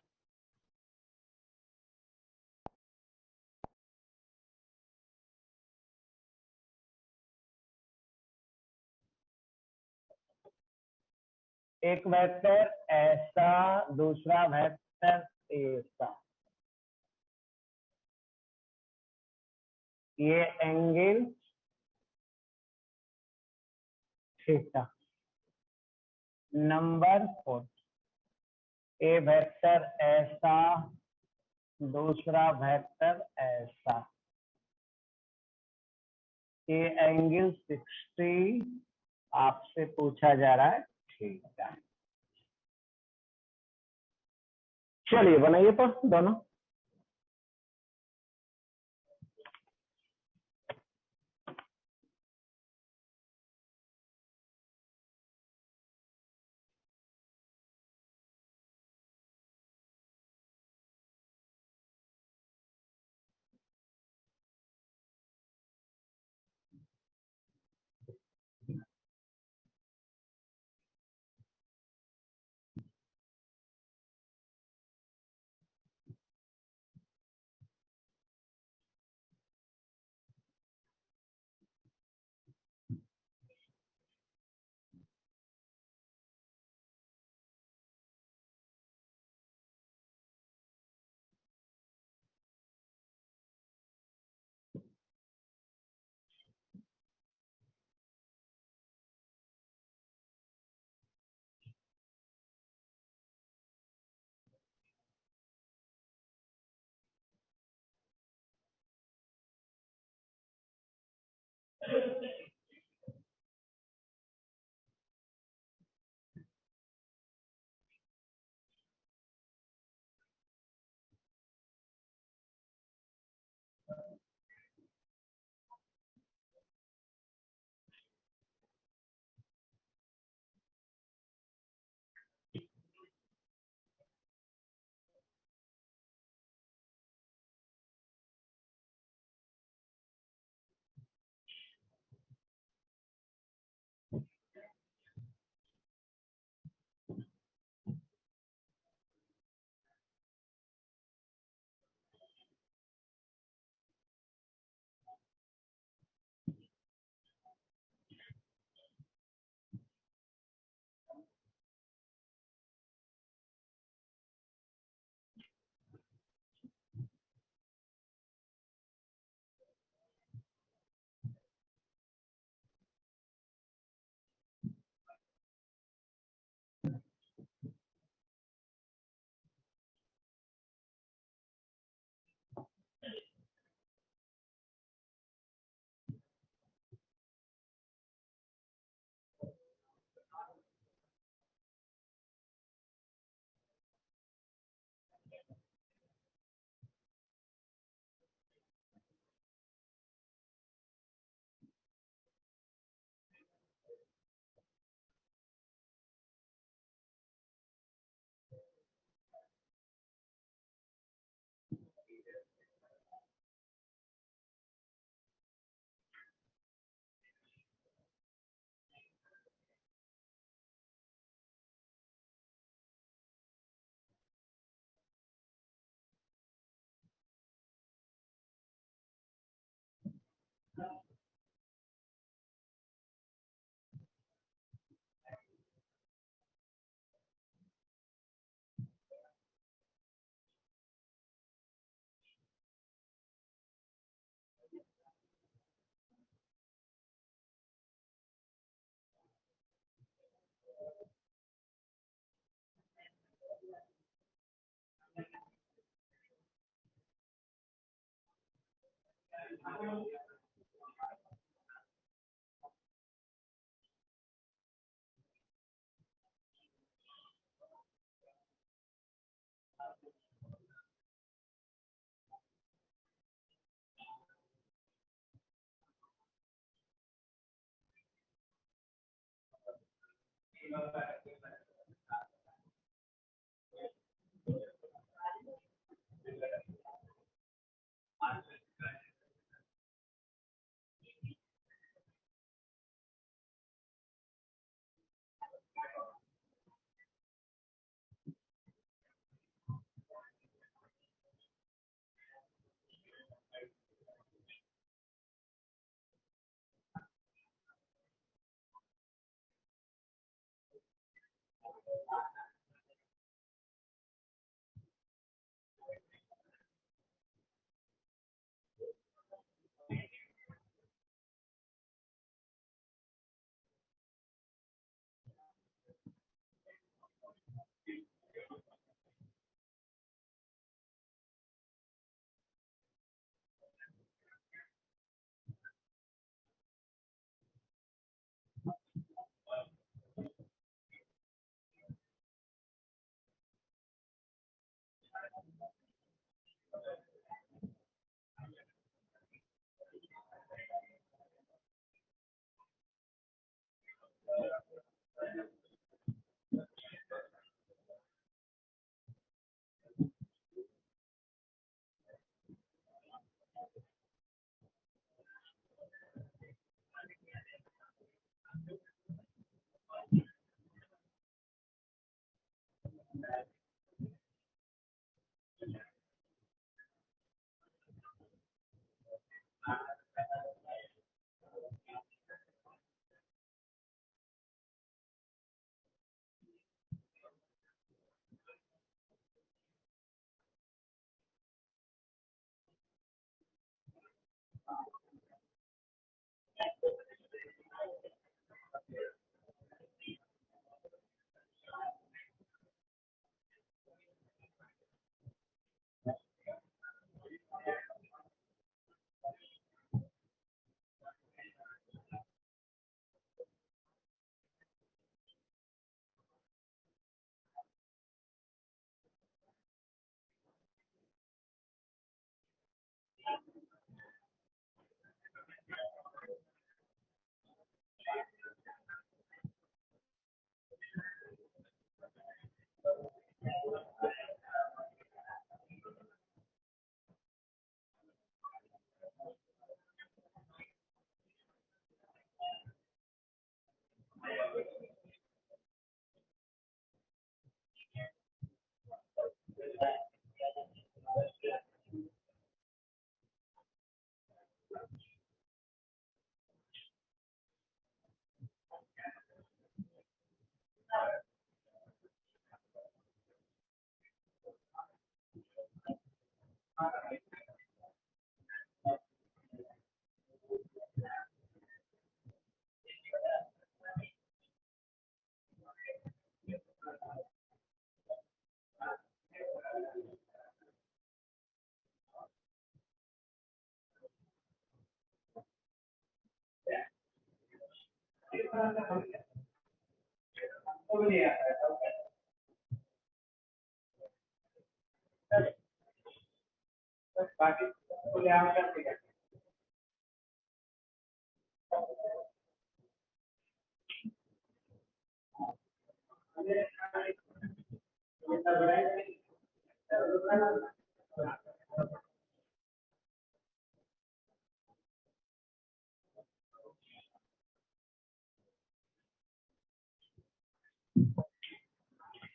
एक वेक्टर ऐसा, दूसरा वेक्टर ऐसा, ये एंगल थीटा। नंबर 4, ए वेक्टर ऐसा, दूसरा वेक्टर ऐसा, ये एंगल 60 आपसे पूछा जा रहा है। ठीक है, चलिए बनाइए तो दोनों।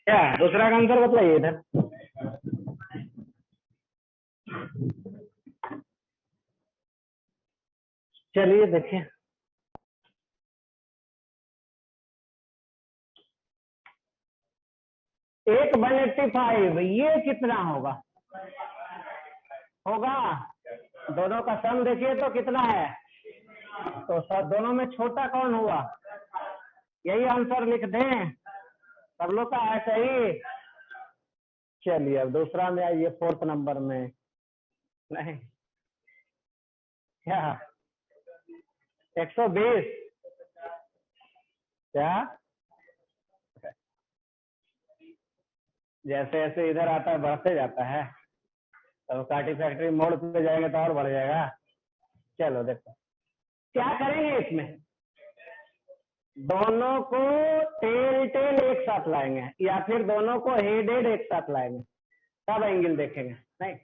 क्या दूसरा का आंसर बताइए इधर। चलिए देखिए, एक 185 ये कितना होगा? होगा दोनों का सम देखिए तो कितना है, तो सब दोनों में छोटा कौन हुआ? यही आंसर लिख दें, सब लोग का है सही। चलिए अब दूसरा में आइए, 4th नंबर में। नहीं क्या 120 क्या? जैसे जैसे इधर आता है बढ़ते जाता है, तो काटी फैक्ट्री मोड़ पे जाएंगे तो और बढ़ जाएगा। चलो देखो क्या करेंगे, इसमें दोनों को टेल टेल एक साथ लाएंगे या फिर दोनों को हेड हेड एक साथ लाएंगे, तब एंगल देखेंगे। नहीं,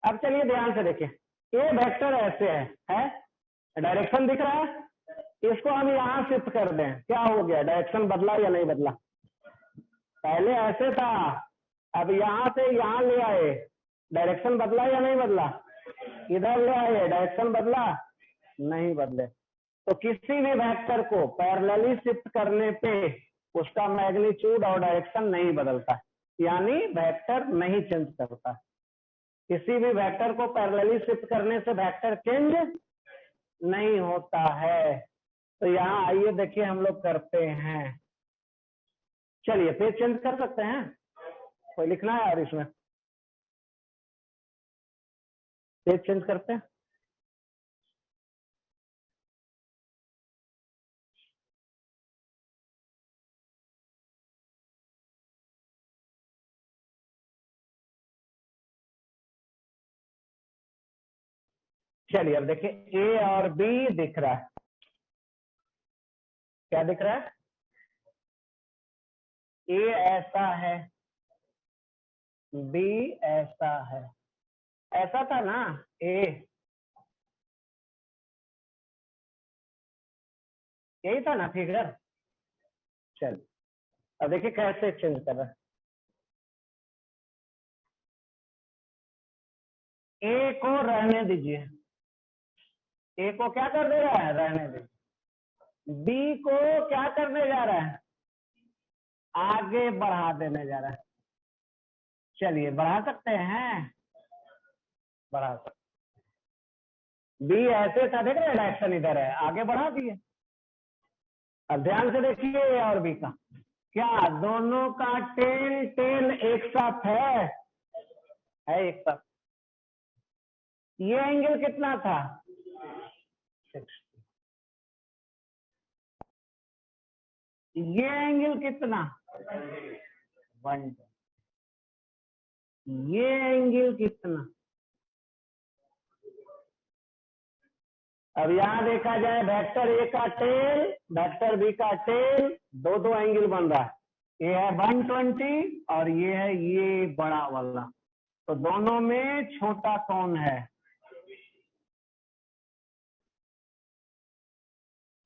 अब चलिए ध्यान से देखिए, ये वेक्टर ऐसे है डायरेक्शन दिख रहा है, इसको हम यहाँ शिफ्ट कर दें, क्या हो गया, डायरेक्शन बदला या नहीं बदला? पहले ऐसे था, अब यहाँ से यहाँ ले आए, डायरेक्शन बदला या नहीं बदला? इधर ले आए, डायरेक्शन बदला? नहीं बदले। तो किसी भी वेक्टर को पैरेलली शिफ्ट करने पे उसका मैग्नीट्यूड और डायरेक्शन नहीं बदलता, यानी वेक्टर नहीं चेंज करता। किसी भी वेक्टर को पैरेलली शिफ्ट करने से वेक्टर चेंज नहीं होता है। तो यहाँ आइए देखिए हम लोग करते हैं, चलिए पेज चेंज कर सकते हैं, कोई लिखना है और इसमें पेज चेंज करते हैं। चलिए अब देखिए ए और बी दिख रहा है, क्या दिख रहा है? ए ऐसा है, बी ऐसा है, ऐसा था ना ए, यही था ना फिगर। चलिए अब देखिए कैसे चेंज कर रहा है। ए को रहने दीजिए, ए को क्या कर दे रहा है, रहने दीजिए। बी को क्या करने जा रहा है, आगे बढ़ा देने जा रहा है। चलिए बढ़ा सकते हैं, बढ़ा सकते। बी ऐसे था, देख रहे हैं डायरेक्शन इधर है, आगे बढ़ा दिए। अब ध्यान से देखिए ए और बी का, क्या दोनों का टेल टेल एक साथ है एक साथ। ये एंगल कितना था, 60। ये एंगल कितना, 120। ये एंगल कितना। अब यहाँ देखा जाए वेक्टर ए का टेल, वेक्टर बी का टेल, दो दो एंगल बन रहा है, ये है 120 और ये है ये बड़ा वाला, तो दोनों में छोटा कौन है?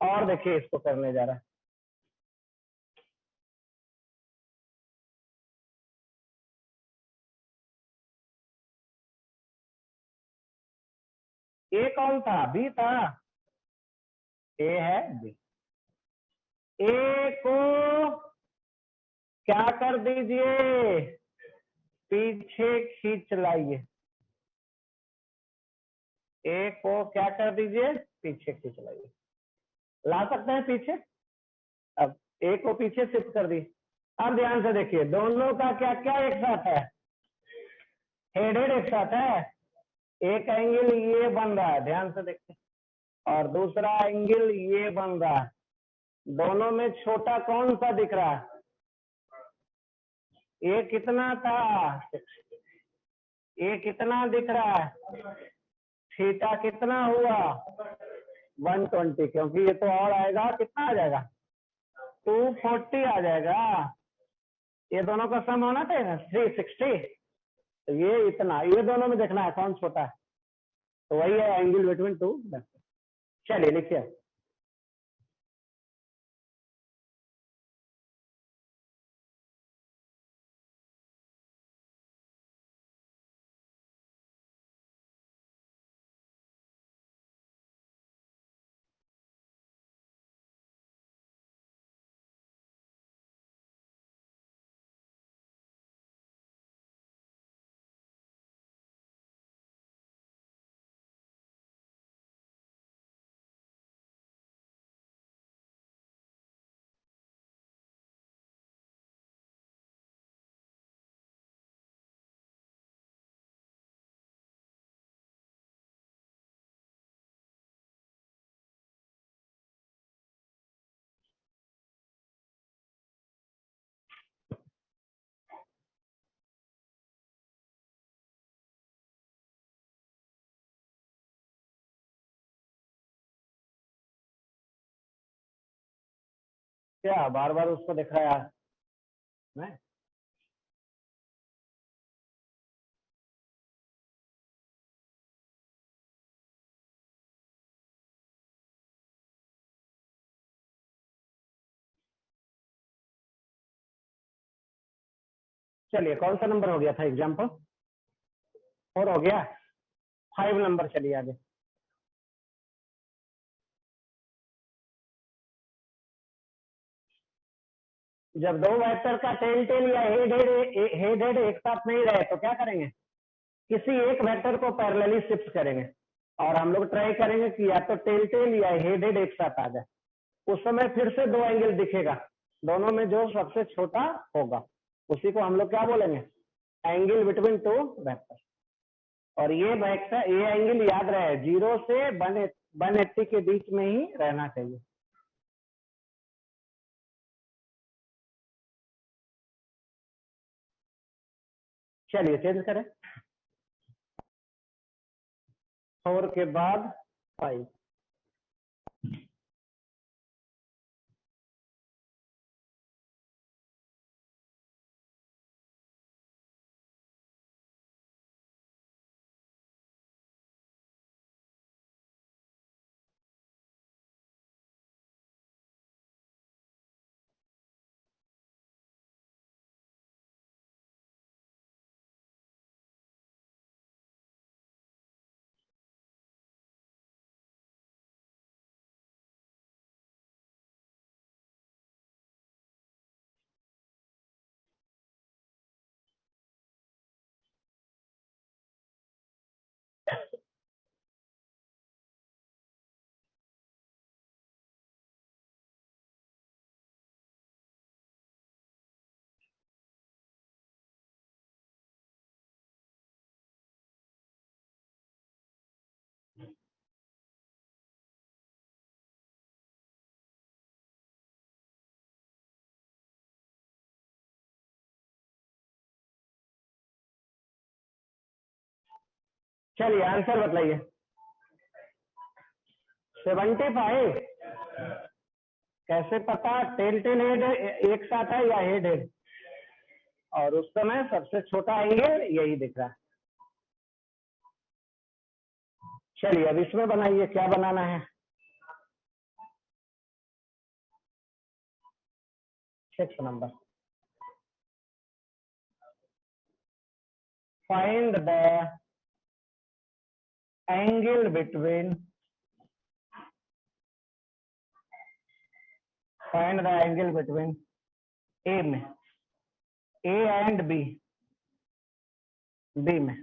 और देखिए इसको करने जा रहा है, ए कौन था, बी था, ए है बी। ए को क्या कर दीजिए, पीछे खींच लाइए, ए को क्या कर दीजिए, पीछे खींच लाइए। ला सकते हैं पीछे, अब ए को पीछे शिफ्ट कर दी। अब ध्यान से देखिए दोनों का क्या क्या एक साथ है, हेड हेड एक साथ है। एक एंगल ये बन रहा है, ध्यान से देखिए, और दूसरा एंगल ये बन रहा है, दोनों में छोटा कौन सा दिख रहा है? ये कितना था, ये कितना दिख रहा है, थीटा कितना हुआ, 120, क्योंकि ये तो और आएगा, कितना आ जाएगा, 240 आ जाएगा। ये दोनों का सम होना चाहिए ना 360, तो ये इतना, ये दोनों में देखना है कौन छोटा है, तो वही है एंगल बिटवीन टू। चलिए लिखिए। क्या बार बार उसको दिख रहा है यार? मैं चलिए, कौन सा नंबर हो गया था एग्जाम्पल? 4 हो गया। 5 नंबर, चलिए आगे। जब दो वेक्टर का टेल टेल या हेड हेड एक साथ नहीं रहे तो क्या करेंगे? किसी एक वेक्टर को पैरेलली शिफ्ट करेंगे और हम लोग ट्राई करेंगे कि या तो टेल टेल या हेड हेड एक साथ आ जाए। उस समय फिर से दो एंगल दिखेगा, दोनों में जो सबसे छोटा होगा उसी को हम लोग क्या बोलेंगे? Angle between two vector. और ये वेक्टर, ये एंगल याद रहे 0 से 180 के बीच में ही रहना चाहिए। चलिए चेंज करें। 4 के बाद 5। चलिए आंसर बताइए। 75। कैसे पता? टेल टेल हेड एक साथ है या हेड हेड? और उस समय सबसे छोटा एंगल यही दिख रहा है। चलिए अब इसमें बनाइए, क्या बनाना है? 6 number. Find the angle between, find the angle between A में, ए एंड बी, बी में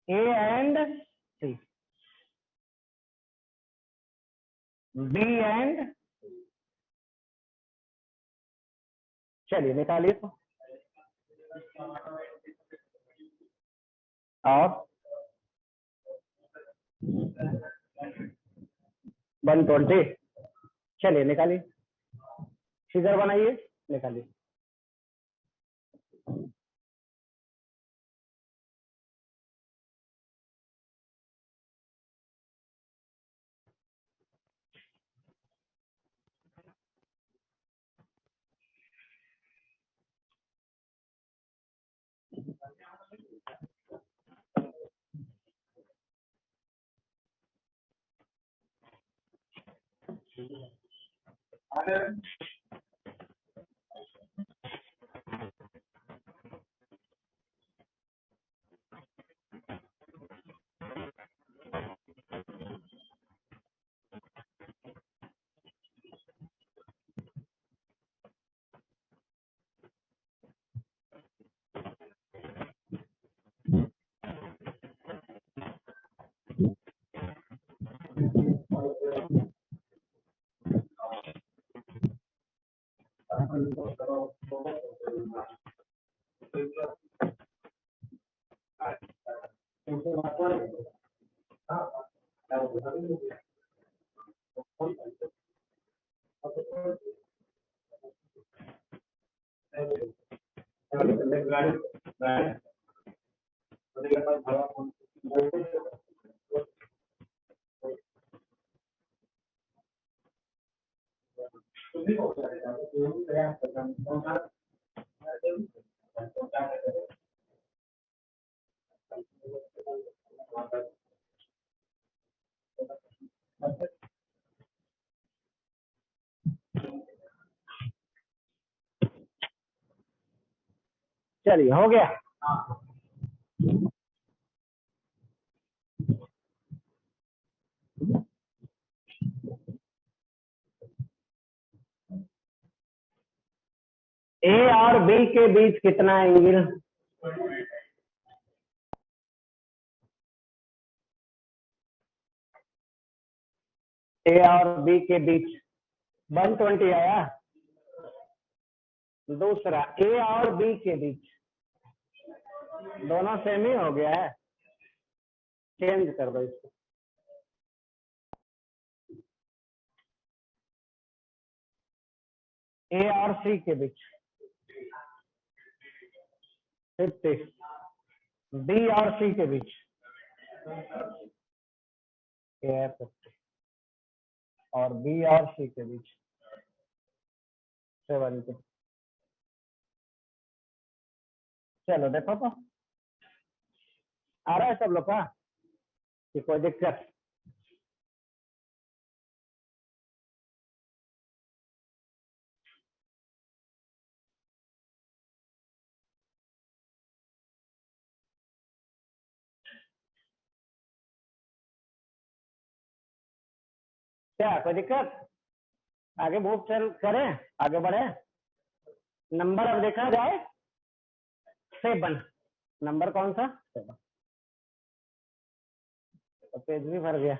A and C, B and, चलिए निकालिए तो। और 120। चलिए निकालिए, फिगर बनाइए, निकालिए। चलिए हो गया। ए और बी के बीच कितना एंगल? ए और बी के बीच 120 आया। दूसरा ए और बी के बीच, दोनों सेम ही हो गया है, चेंज कर दो इसको। ए और सी के बीच 50, बी और सी के बीच ए 50 और बी और सी के बीच 70। चलो देखो तो आ रहा है सब लोग का कि कोई दिक्कत? क्या कोई दिक्कत? आगे मूव चल करें, आगे बढ़े। नंबर अब देखा जाए 7, नंबर कौन सा? 7। तो पेज भी भर गया।